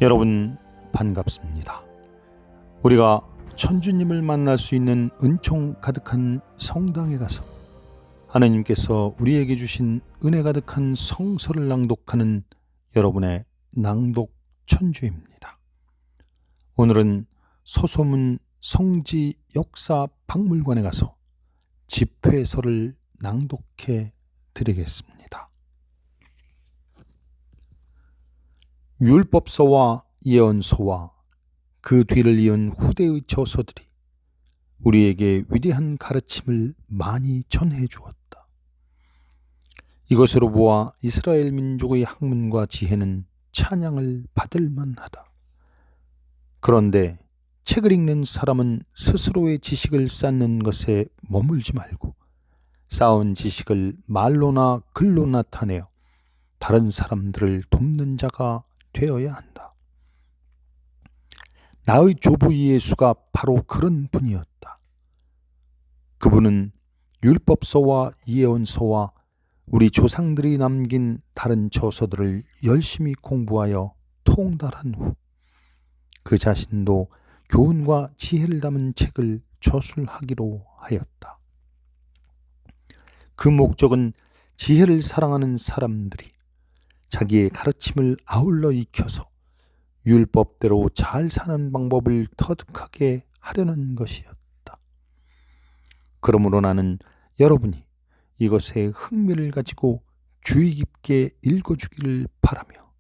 여러분 반갑습니다. 우리가 천주님을 만날 수 있는 은총 가득한 성당에 가서 하나님께서 우리에게 주신 은혜 가득한 성서를 낭독하는 여러분의 낭독 천주입니다. 오늘은 소소문 성지 역사 박물관에 가서 집회서를 낭독해 드리겠습니다. 율법서와 예언서와 그 뒤를 이은 후대의 저서들이 우리에게 위대한 가르침을 많이 전해 주었다. 이것으로 보아 이스라엘 민족의 학문과 지혜는 찬양을 받을 만하다. 그런데 책을 읽는 사람은 스스로의 지식을 쌓는 것에 머물지 말고 쌓은 지식을 말로나 글로 나타내어 다른 사람들을 돕는 자가 되어야 한다. 나의 조부 예수가 바로 그런 분이었다. 그분은 율법서와 예언서와 우리 조상들이 남긴 다른 저서들을 열심히 공부하여 통달한 후 그 자신도 교훈과 지혜를 담은 책을 저술하기로 하였다. 그 목적은 지혜를 사랑하는 사람들이 자기의 가르침을 아울러 익혀서 율법대로 잘 사는 방법을 터득하게 하려는 것이었다. 그러므로 나는 여러분이 이것에 흥미를 가지고 주의 깊게 읽어주기를 바라며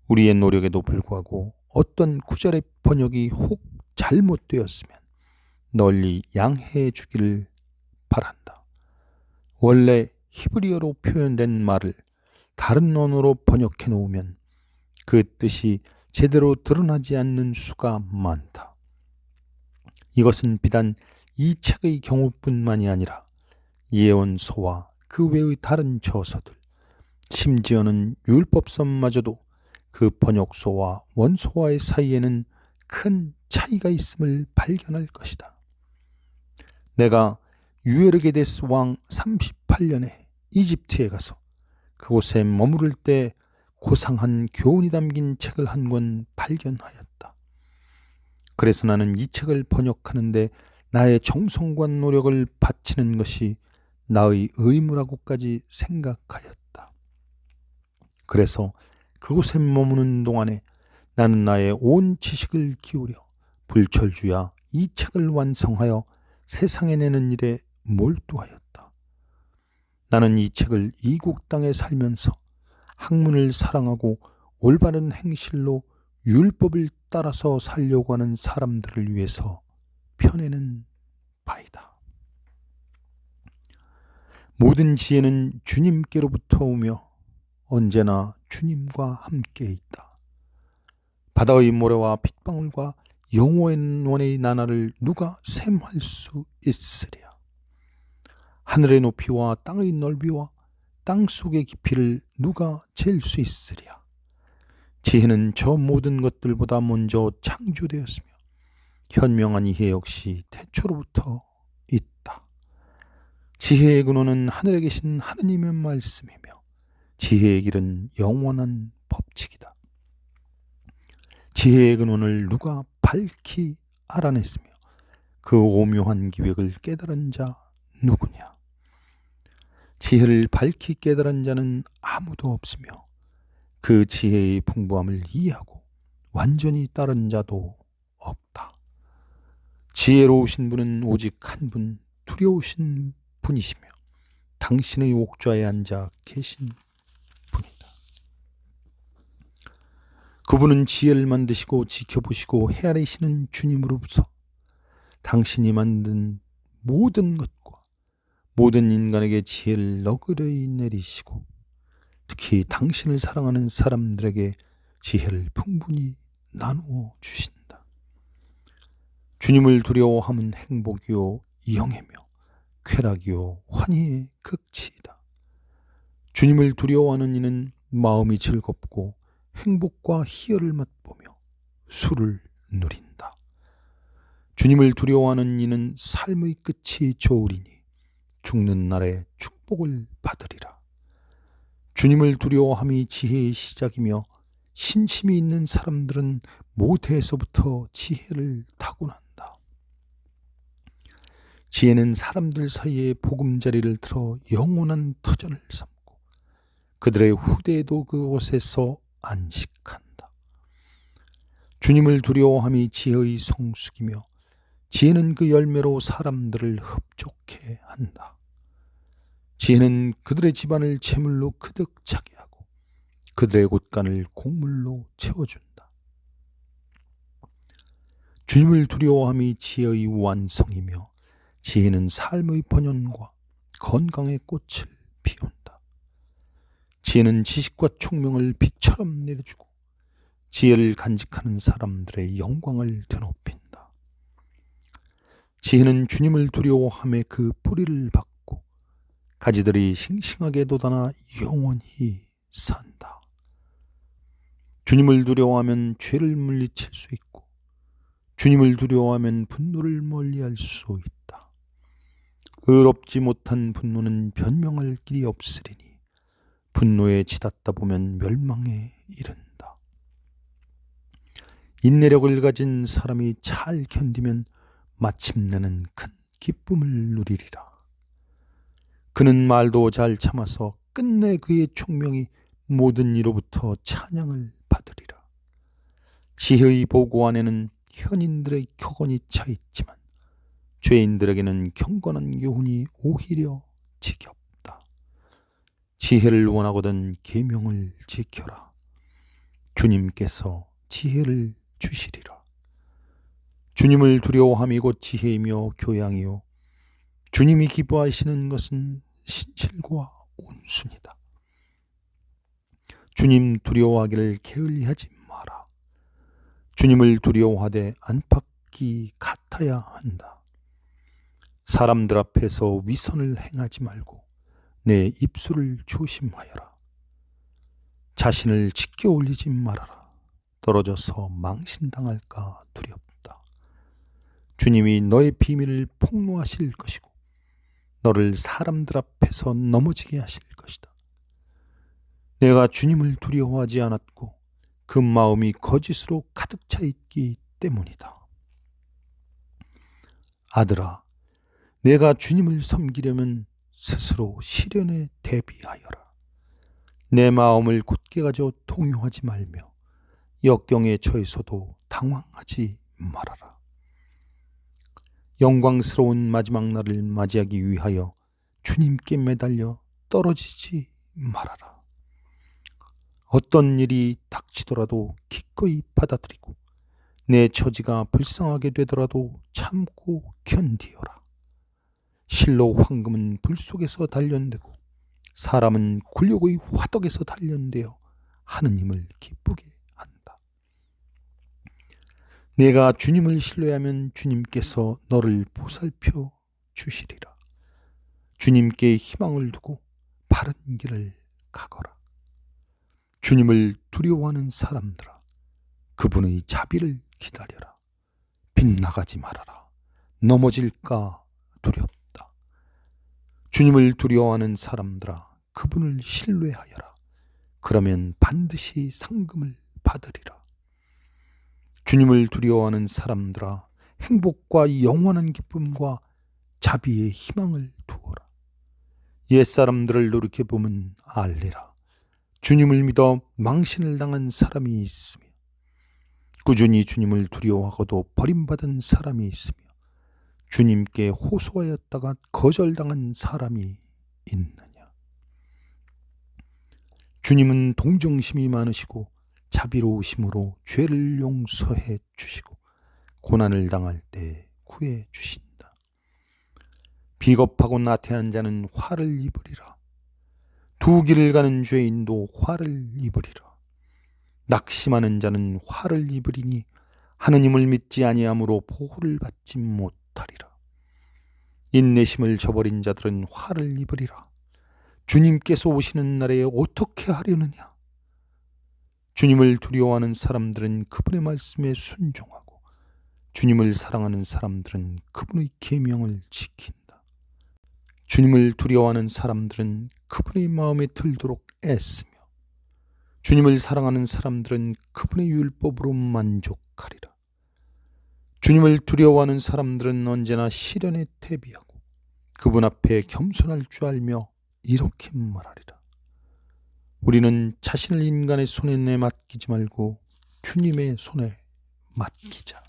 우리의 노력에도 불구하고 어떤 구절의 번역이 혹 잘못되었으면 널리 양해해 주기를 바란다. 원래 히브리어로 표현된 말을 다른 언어로 번역해 놓으면 그 뜻이 제대로 드러나지 않는 수가 많다. 이것은 비단 이 책의 경우뿐만이 아니라 예언서와 그 외의 다른 저서들, 심지어는 율법서마저도 그 번역서와 원서와의 사이에는 큰 차이가 있음을 발견할 것이다. 내가 유에르게데스 왕 38년에 이집트에 가서 그곳에 머무를 때 고상한 교훈이 담긴 책을 한 권 발견하였다. 그래서 나는 이 책을 번역하는데 나의 정성과 노력을 바치는 것이 나의 의무라고까지 생각하였다. 그래서 그곳에 머무는 동안에 나는 나의 온 지식을 기울여 불철주야 이 책을 완성하여 세상에 내는 일에 몰두하였다. 나는 이 책을 이국 땅에 살면서 학문을 사랑하고 올바른 행실로 율법을 따라서 살려고 하는 사람들을 위해서 펴내는 바이다. 모든 지혜는 주님께로부터 오며 언제나 주님과 함께 있다. 바다의 모래와 핏방울과 영원의 나날을 누가 셈할 수 있으랴. 하늘의 높이와 땅의 넓이와 땅속의 깊이를 누가 잴 수 있으랴. 지혜는 저 모든 것들보다 먼저 창조되었으며 현명한 이해 역시 태초로부터 있다. 지혜의 근원은 하늘에 계신 하느님의 말씀이며 지혜의 길은 영원한 법칙이다. 지혜의 근원을 누가 밝히 알아냈으며 그 오묘한 기획을 깨달은 자 누구냐? 지혜를 밝히 깨달은 자는 아무도 없으며 그 지혜의 풍부함을 이해하고 완전히 따른 자도 없다. 지혜로우신 분은 오직 한 분, 두려우신 분이시며 당신의 옥좌에 앉아 계신 분이다. 그분은 지혜를 만드시고 지켜보시고 헤아리시는 주님으로부터 당신이 만든 모든 것과 모든 인간에게 지혜를 너그러이 내리시고 특히 당신을 사랑하는 사람들에게 지혜를 풍분히 나누어 주신다. 주님을 두려워함은 행복이요 영예며 쾌락이요 환희의 극치이다. 주님을 두려워하는 이는 마음이 즐겁고 행복과 희열을 맛보며 술을 누린다. 주님을 두려워하는 이는 삶의 끝이 좋으리니 죽는 날에 축복을 받으리라. 주님을 두려워함이 지혜의 시작이며 신심이 있는 사람들은 모태에서부터 지혜를 타고난다. 지혜는 사람들 사이에 보금자리를 틀어 영원한 터전을 삼고 그들의 후대에도 그곳에서 안식한다. 주님을 두려워함이 지혜의 성숙이며 지혜는 그 열매로 사람들을 흡족해 한다. 지혜는 그들의 집안을 재물로 그득 차게 하고 그들의 곳간을 곡물로 채워준다. 주님을 두려워함이 지혜의 완성이며 지혜는 삶의 번영과 건강의 꽃을 피운다. 지혜는 지식과 총명을 빛처럼 내려주고 지혜를 간직하는 사람들의 영광을 드높인다. 지혜는 주님을 두려워함에 그 뿌리를 받고 가지들이 싱싱하게 돋아나 영원히 산다. 주님을 두려워하면 죄를 물리칠 수 있고 주님을 두려워하면 분노를 멀리할 수 있다. 의롭지 못한 분노는 변명할 길이 없으리니 분노에 치닫다 보면 멸망에 이른다. 인내력을 가진 사람이 잘 견디면 마침내는 큰 기쁨을 누리리라. 그는 말도 잘 참아서 끝내 그의 총명이 모든 이로부터 찬양을 받으리라. 지혜의 보고 안에는 현인들의 격언이 차 있지만 죄인들에게는 경건한 교훈이 오히려 지겹다. 지혜를 원하거든 계명을 지켜라. 주님께서 지혜를 주시리라. 주님을 두려워함이 곧 지혜이며 교양이요 주님이 기뻐하시는 것은 신실과 온순이다. 주님 두려워하기를 게을리하지 마라. 주님을 두려워하되 안팎이 같아야 한다. 사람들 앞에서 위선을 행하지 말고 내 입술을 조심하여라. 자신을 지켜 올리지 말아라. 떨어져서 망신당할까 두렵다. 주님이 너의 비밀을 폭로하실 것이고 너를 사람들 앞에서 넘어지게 하실 것이다. 내가 주님을 두려워하지 않았고 그 마음이 거짓으로 가득 차 있기 때문이다. 아들아, 내가 주님을 섬기려면 스스로 시련에 대비하여라. 내 마음을 굳게 가져 동요하지 말며 역경에 처해서도 당황하지 말아라. 영광스러운 마지막 날을 맞이하기 위하여 주님께 매달려 떨어지지 말아라. 어떤 일이 닥치더라도 기꺼이 받아들이고 내 처지가 불쌍하게 되더라도 참고 견디어라. 실로 황금은 불 속에서 단련되고 사람은 굴욕의 화덕에서 단련되어 하느님을 기쁘게 한다. 내가 주님을 신뢰하면 주님께서 너를 보살펴 주시리라. 주님께 희망을 두고 바른 길을 가거라. 주님을 두려워하는 사람들아, 그분의 자비를 기다려라. 빗나가지 말아라. 넘어질까 두렵다. 주님을 두려워하는 사람들아, 그분을 신뢰하여라. 그러면 반드시 상금을 받으리라. 주님을 두려워하는 사람들아, 행복과 영원한 기쁨과 자비의 희망을 두어라. 옛사람들을 돌이켜보면 알리라. 주님을 믿어 망신을 당한 사람이 있으며 꾸준히 주님을 두려워하고도 버림받은 사람이 있으며 주님께 호소하였다가 거절당한 사람이 있느냐. 주님은 동정심이 많으시고 자비로우심으로 죄를 용서해 주시고 고난을 당할 때 구해 주신다. 비겁하고 나태한 자는 화를 입으리라. 두 길을 가는 죄인도 화를 입으리라. 낙심하는 자는 화를 입으리니 하느님을 믿지 아니함으로 보호를 받지 못하리라. 인내심을 저버린 자들은 화를 입으리라. 주님께서 오시는 날에 어떻게 하려느냐. 주님을 두려워하는 사람들은 그분의 말씀에 순종하고 주님을 사랑하는 사람들은 그분의 계명을 지킨다. 주님을 두려워하는 사람들은 그분의 마음에 들도록 애쓰며 주님을 사랑하는 사람들은 그분의 율법으로 만족하리라. 주님을 두려워하는 사람들은 언제나 시련에 대비하고 그분 앞에 겸손할 줄 알며 이렇게 말하리라. 우리는 자신을 인간의 손에 내맡기지 말고 주님의 손에 맡기자.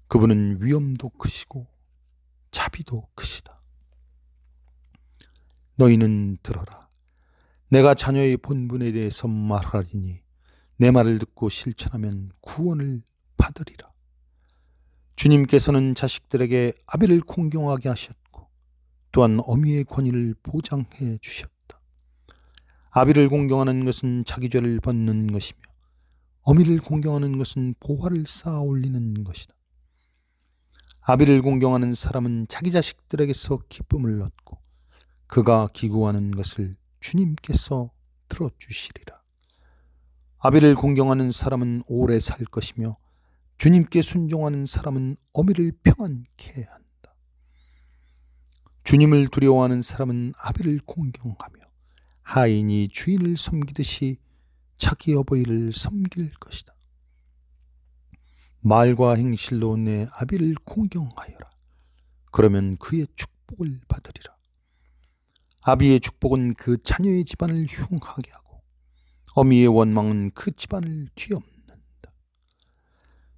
그분은 위엄도 크시고 자비도 크시다. 너희는 들어라. 내가 자녀의 본분에 대해서 말하리니 내 말을 듣고 실천하면 구원을 받으리라. 주님께서는 자식들에게 아비를 공경하게 하셨고 또한 어미의 권위를 보장해 주셨다. 아비를 공경하는 것은 자기 죄를 벗는 것이며 어미를 공경하는 것은 보화를 쌓아 올리는 것이다. 아비를 공경하는 사람은 자기 자식들에게서 기쁨을 얻고 그가 기구하는 것을 주님께서 들어주시리라. 아비를 공경하는 사람은 오래 살 것이며 주님께 순종하는 사람은 어미를 평안케 한다. 주님을 두려워하는 사람은 아비를 공경하며 하인이 주인을 섬기듯이 자기 어버이를 섬길 것이다. 말과 행실로 내 아비를 공경하여라. 그러면 그의 축복을 받으리라. 아비의 축복은 그 자녀의 집안을 흉하게 하고 어미의 원망은 그 집안을 뒤엎는다.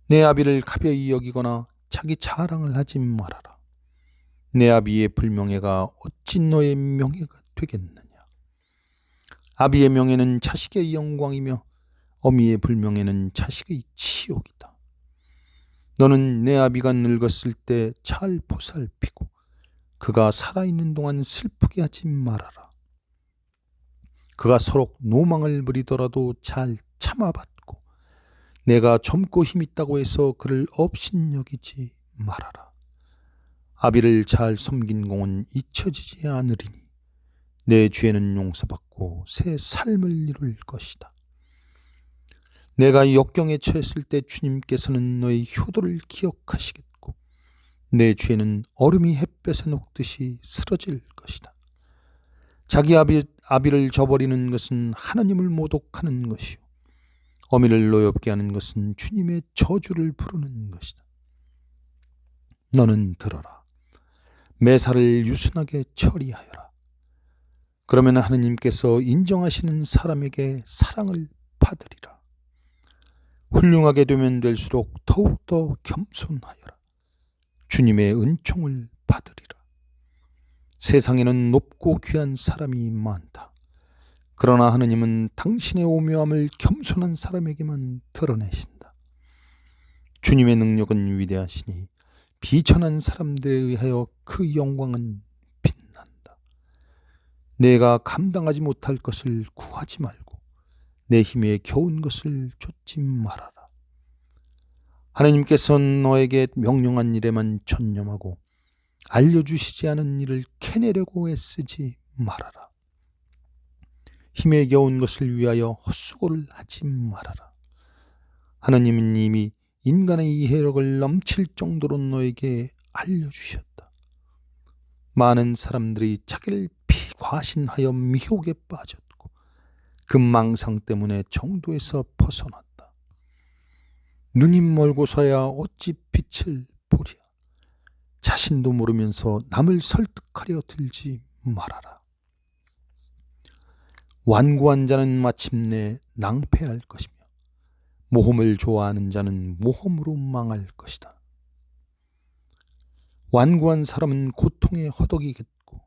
내 아비를 가벼이 여기거나 자기 자랑을 하지 말아라. 내 아비의 불명예가 어찌 너의 명예가 되겠느냐. 아비의 명예는 자식의 영광이며 어미의 불명예는 자식의 치욕이다. 너는 내 아비가 늙었을 때 잘 보살피고 그가 살아있는 동안 슬프게 하지 말아라. 그가 서로 노망을 부리더라도 잘 참아받고 내가 젊고 힘있다고 해서 그를 업신여기지 말아라. 아비를 잘 섬긴 공은 잊혀지지 않으리니 내 죄는 용서받고 새 삶을 이룰 것이다. 내가 역경에 처했을 때 주님께서는 너의 효도를 기억하시겠고 내 죄는 얼음이 햇볕에 녹듯이 쓰러질 것이다. 자기 아비를 저버리는 것은 하나님을 모독하는 것이요 어미를 노엽게 하는 것은 주님의 저주를 부르는 것이다. 너는 들어라. 매사를 유순하게 처리하여라. 그러면 하느님께서 인정하시는 사람에게 사랑을 받으리라. 훌륭하게 되면 될수록 더욱더 겸손하여라. 주님의 은총을 받으리라. 세상에는 높고 귀한 사람이 많다. 그러나 하느님은 당신의 오묘함을 겸손한 사람에게만 드러내신다. 주님의 능력은 위대하시니 비천한 사람들에 의하여 그 영광은 빛난다. 내가 감당하지 못할 것을 구하지 말고 내 힘에 겨운 것을 좇지 말아라. 하나님께서 너에게 명령한 일에만 전념하고 알려주시지 않은 일을 캐내려고 애쓰지 말아라. 힘에 겨운 것을 위하여 헛수고를 하지 말아라. 하나님은 이미 인간의 이해력을 넘칠 정도로 너에게 알려주셨다. 많은 사람들이 자기를 비과신하여 미혹에 빠졌고 그 망상 때문에 정도에서 벗어났다. 눈이 멀고서야 어찌 빛을 보랴. 자신도 모르면서 남을 설득하려 들지 말아라. 완고한 자는 마침내 낭패할 것이며 모험을 좋아하는 자는 모험으로 망할 것이다. 완고한 사람은 고통에 허덕이겠고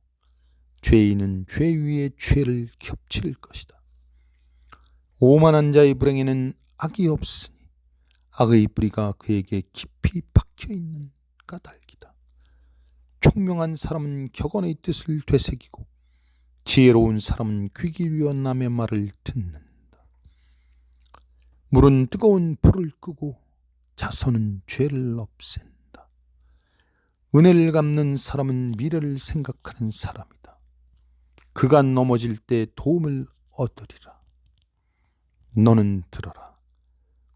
죄인은 죄 위에 죄를 겹칠 것이다. 오만한 자의 불행에는 악이 없으니 악의 뿌리가 그에게 깊이 박혀있는 까닭이다. 총명한 사람은 격언의 뜻을 되새기고 지혜로운 사람은 귀 기울여 남의 말을 듣는다. 물은 뜨거운 불을 끄고 자선은 죄를 없앤다. 은혜를 갚는 사람은 미래를 생각하는 사람이다. 그가 넘어질 때 도움을 얻으리라. 너는 들어라.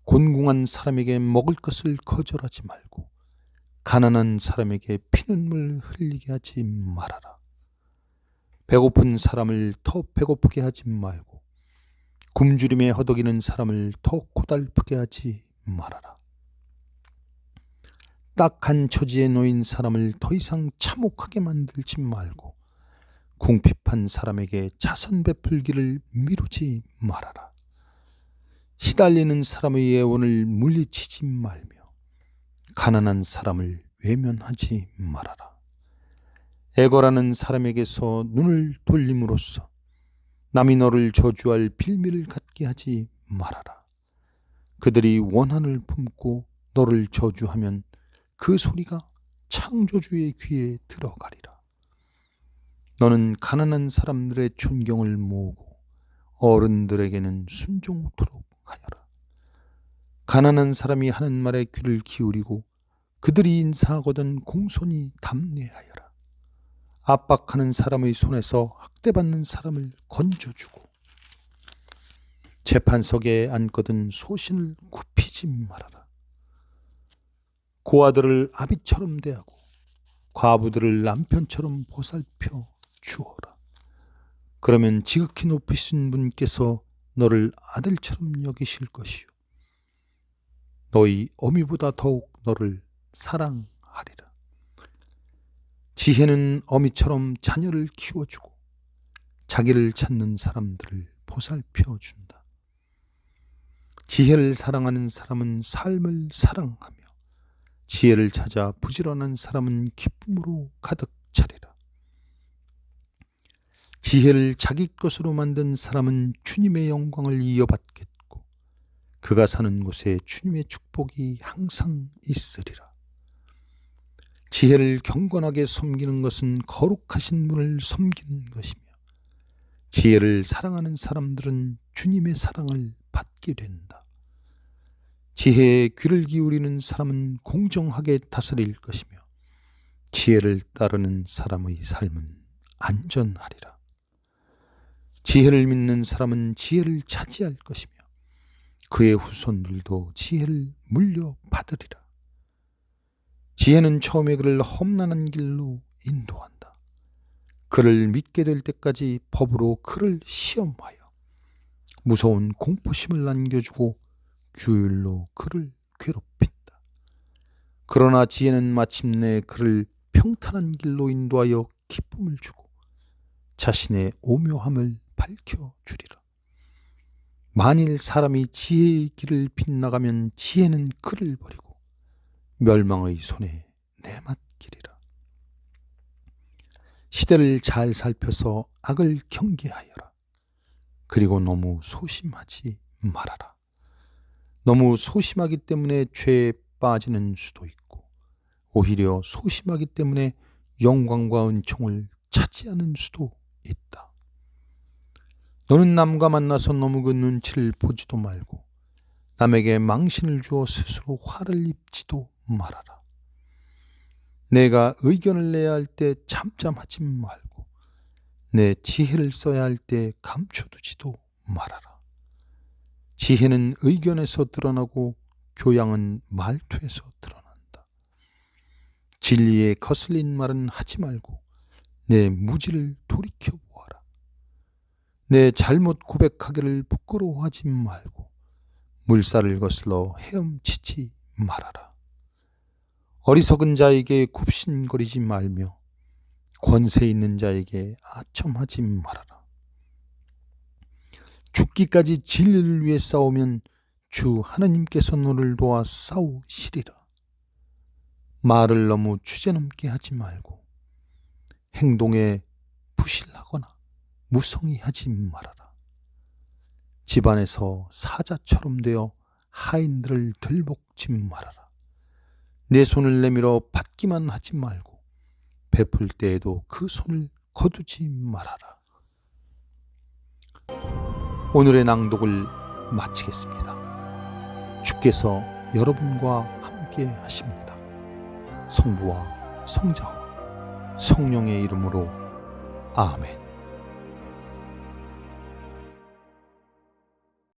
곤궁한 사람에게 먹을 것을 거절하지 말고 가난한 사람에게 피눈물 흘리게 하지 말아라. 배고픈 사람을 더 배고프게 하지 말고 굶주림에 허덕이는 사람을 더 고달프게 하지 말아라. 딱한 처지에 놓인 사람을 더 이상 참혹하게 만들지 말고 궁핍한 사람에게 자선 베풀기를 미루지 말아라. 시달리는 사람의 애원을 물리치지 말며 가난한 사람을 외면하지 말아라. 애걸하는 사람에게서 눈을 돌림으로써 남이 너를 저주할 빌미를 갖게 하지 말아라. 그들이 원한을 품고 너를 저주하면 그 소리가 창조주의 귀에 들어가리라. 너는 가난한 사람들의 존경을 모으고 어른들에게는 순종토록 하여라. 가난한 사람이 하는 말에 귀를 기울이고 그들이 인사하거든 공손히 담례하여라. 압박하는 사람의 손에서 학대받는 사람을 건져주고 재판석에 앉거든 소신을 굽히지 말아라. 고아들을 아비처럼 대하고 과부들을 남편처럼 보살펴 주어라. 그러면 지극히 높으신 분께서 너를 아들처럼 여기실 것이요 너희 어미보다 더욱 너를 사랑하리라. 지혜는 어미처럼 자녀를 키워주고 자기를 찾는 사람들을 보살펴 준다. 지혜를 사랑하는 사람은 삶을 사랑하며 지혜를 찾아 부지런한 사람은 기쁨으로 가득 차리라. 지혜를 자기 것으로 만든 사람은 주님의 영광을 이어받겠고 그가 사는 곳에 주님의 축복이 항상 있으리라. 지혜를 경건하게 섬기는 것은 거룩하신 분을 섬기는 것이며 지혜를 사랑하는 사람들은 주님의 사랑을 받게 된다. 지혜에 귀를 기울이는 사람은 공정하게 다스릴 것이며 지혜를 따르는 사람의 삶은 안전하리라. 지혜를 믿는 사람은 지혜를 차지할 것이며 그의 후손들도 지혜를 물려받으리라. 지혜는 처음에 그를 험난한 길로 인도한다. 그를 믿게 될 때까지 법으로 그를 시험하여 무서운 공포심을 안겨주고 규율로 그를 괴롭힌다. 그러나 지혜는 마침내 그를 평탄한 길로 인도하여 기쁨을 주고 자신의 오묘함을 밝혀주리라. 만일 사람이 지혜의 길을 빗나가면 지혜는 그를 버리고 멸망의 손에 내맡기리라. 시대를 잘 살펴서 악을 경계하여라. 그리고 너무 소심하지 말아라. 너무 소심하기 때문에 죄에 빠지는 수도 있고 오히려 소심하기 때문에 영광과 은총을 차지하는 수도 있다. 너는 남과 만나서 너무 그 눈치를 보지도 말고 남에게 망신을 주어 스스로 화를 입지도 말아라. 내가 의견을 내야 할 때 잠잠하지 말고 내 지혜를 써야 할 때 감춰두지도 말아라. 지혜는 의견에서 드러나고 교양은 말투에서 드러난다. 진리에 거슬린 말은 하지 말고 내 무지를 돌이켜보아라. 내 잘못 고백하기를 부끄러워하지 말고 물살을 거슬러 헤엄치지 말아라. 어리석은 자에게 굽신거리지 말며 권세 있는 자에게 아첨하지 말아라. 죽기까지 진리를 위해 싸우면 주 하나님께서 너를 도와 싸우시리라. 말을 너무 주제넘게 하지 말고 행동에 부실하거나 무성의하지 말아라. 집안에서 사자처럼 되어 하인들을 들볶지 말아라. 내 손을 내밀어 받기만 하지 말고 베풀 때에도 그 손을 거두지 말아라. 오늘의 낭독을 마치겠습니다. 주께서 여러분과 함께 하십니다. 성부와 성자와 성령의 이름으로 아멘.